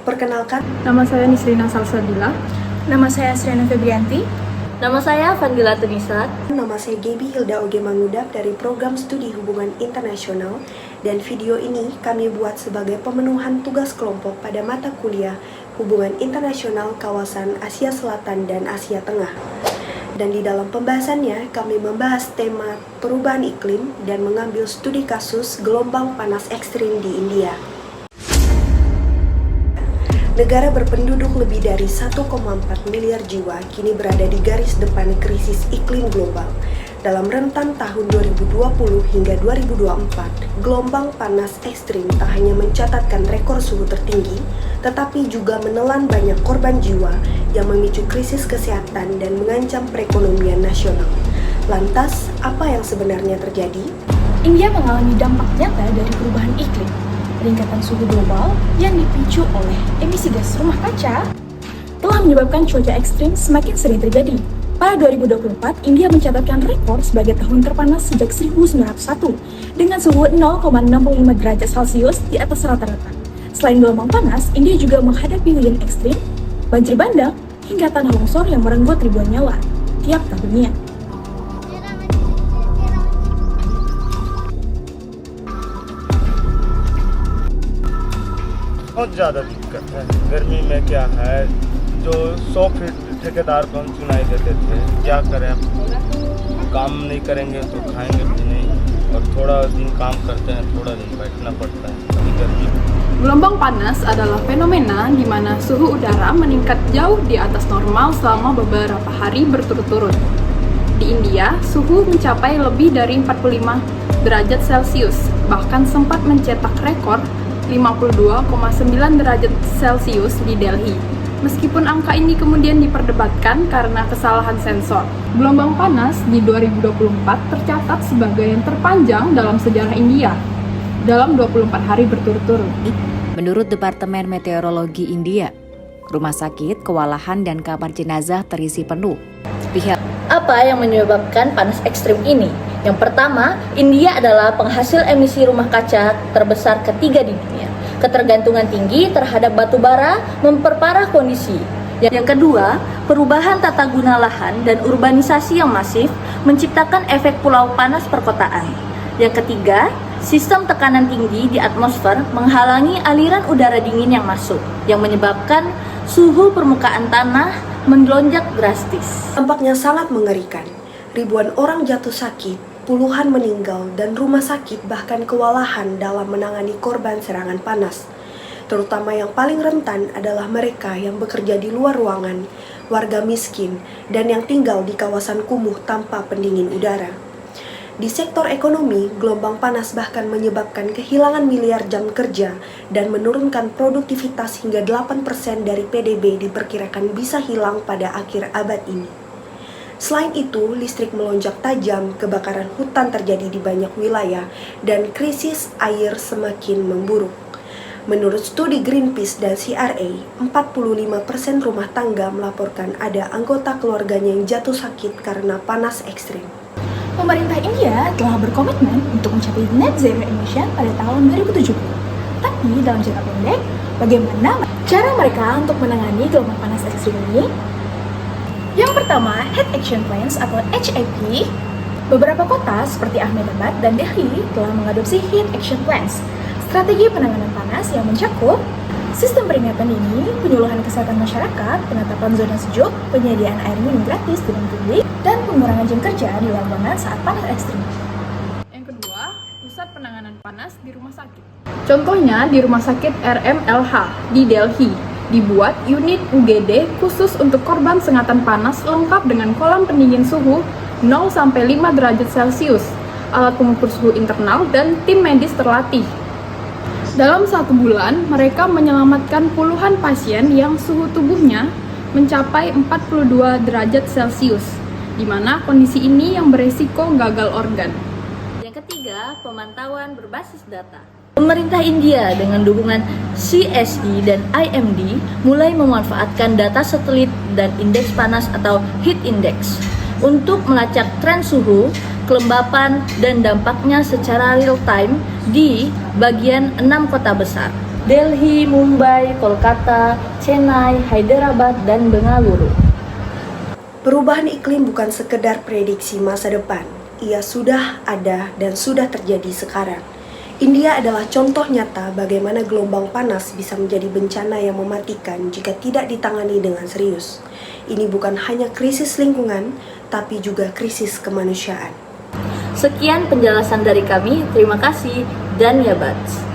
Perkenalkan, Nama saya Nisrina Salsabila. Nama saya Sriana Febrianti. Nama saya Fandila Tunisat. nama saya Gaby Hilda Oge Mangudap dari Program Studi Hubungan Internasional, dan video ini kami buat sebagai pemenuhan tugas kelompok pada mata kuliah Hubungan Internasional Kawasan Asia Selatan dan Asia Tengah. Dan di dalam pembahasannya kami membahas tema perubahan iklim dan mengambil studi kasus gelombang panas ekstrim di India. Negara berpenduduk lebih dari 1,4 miliar jiwa kini berada di garis depan krisis iklim global. Dalam rentan tahun 2020 hingga 2024, gelombang panas ekstrim tak hanya mencatatkan rekor suhu tertinggi, tetapi juga menelan banyak korban jiwa yang memicu krisis kesehatan dan mengancam perekonomian nasional. Lantas, apa yang sebenarnya terjadi? India mengalami dampak nyata dari perubahan iklim. Peningkatan suhu global yang dipicu oleh emisi gas rumah kaca telah menyebabkan cuaca ekstrim semakin sering terjadi. Pada 2024, India mencatatkan rekor sebagai tahun terpanas sejak 1901 dengan suhu 0,65 derajat Celcius di atas rata-rata. Selain gelombang panas, India juga menghadapi hujan ekstrim, banjir bandang, hingga tanah longsor yang merenggut ribuan nyawa tiap tahunnya. बहुत ज़्यादा दिक्कत है। गर्मी में क्या है, जो 100 फीट ठेकेदार को हम सुनाई देते थे, क्या करें अब, काम नहीं करेंगे तो खाएंगे भी नहीं, और थोड़ा दिन काम करते हैं, थोड़ा दिन बैठना पड़ता है अभी गर्मी। Gelombang panas adalah fenomena di mana suhu udara meningkat jauh di atas normal selama beberapa hari berturut-turut. Di India, suhu mencapai lebih dari 45 derajat Celcius, bahkan sempat mencetak rekor 52,9 derajat Celcius di Delhi. Meskipun angka ini kemudian diperdebatkan karena kesalahan sensor. Gelombang panas di 2024 tercatat sebagai yang terpanjang dalam sejarah India dalam 24 hari berturut-turut. Menurut Departemen Meteorologi India, rumah sakit, kewalahan, dan kamar jenazah terisi penuh. Apa yang menyebabkan panas ekstrim ini? Yang pertama, India adalah penghasil emisi rumah kaca terbesar ketiga di dunia. Ketergantungan tinggi terhadap batu bara memperparah kondisi. Yang kedua, perubahan tata guna lahan dan urbanisasi yang masif menciptakan efek pulau panas perkotaan. Yang ketiga, sistem tekanan tinggi di atmosfer menghalangi aliran udara dingin yang masuk, yang menyebabkan suhu permukaan tanah melonjak drastis. Tampaknya sangat mengerikan. Ribuan orang jatuh sakit, puluhan meninggal, dan rumah sakit bahkan kewalahan dalam menangani korban serangan panas. Terutama yang paling rentan adalah mereka yang bekerja di luar ruangan, warga miskin, dan yang tinggal di kawasan kumuh tanpa pendingin udara. Di sektor ekonomi, gelombang panas bahkan menyebabkan kehilangan miliar jam kerja dan menurunkan produktivitas hingga 8% dari PDB diperkirakan bisa hilang pada akhir abad ini. Selain itu, listrik melonjak tajam, kebakaran hutan terjadi di banyak wilayah, dan krisis air semakin memburuk. Menurut studi Greenpeace dan CRA, 45% rumah tangga melaporkan ada anggota keluarganya yang jatuh sakit karena panas ekstrim. Pemerintah India telah berkomitmen untuk mencapai net zero emission pada tahun 2070. Tapi dalam jangka pendek, bagaimana cara mereka untuk menangani gelombang panas ekstrim ini? Yang pertama, Heat Action Plans atau HAP. Beberapa kota seperti Ahmedabad dan Delhi telah mengadopsi Heat Action Plans, strategi penanganan panas yang mencakup sistem peringatan dini, penyuluhan kesehatan masyarakat, penetapan zona sejuk, penyediaan air minum gratis di ruang publik, dan pengurangan jam kerja di luar ruangan saat panas ekstrim. Yang kedua, pusat penanganan panas di rumah sakit. Contohnya di Rumah Sakit RMLH di Delhi, dibuat unit UGD khusus untuk korban sengatan panas lengkap dengan kolam pendingin suhu 0-5 derajat Celcius, alat pengukur suhu internal, dan tim medis terlatih. Dalam 1 bulan, mereka menyelamatkan puluhan pasien yang suhu tubuhnya mencapai 42 derajat Celcius, di mana kondisi ini yang beresiko gagal organ. Yang ketiga, pemantauan berbasis data. Pemerintah India dengan dukungan CSE dan IMD mulai memanfaatkan data satelit dan indeks panas atau heat index untuk melacak tren suhu, kelembapan, dan dampaknya secara real time di bagian 6 kota besar. Delhi, Mumbai, Kolkata, Chennai, Hyderabad, dan Bengaluru. Perubahan iklim bukan sekedar prediksi masa depan, ia sudah ada dan sudah terjadi sekarang. India adalah contoh nyata bagaimana gelombang panas bisa menjadi bencana yang mematikan jika tidak ditangani dengan serius. Ini bukan hanya krisis lingkungan, tapi juga krisis kemanusiaan. Sekian penjelasan dari kami, terima kasih, dan ya Bats.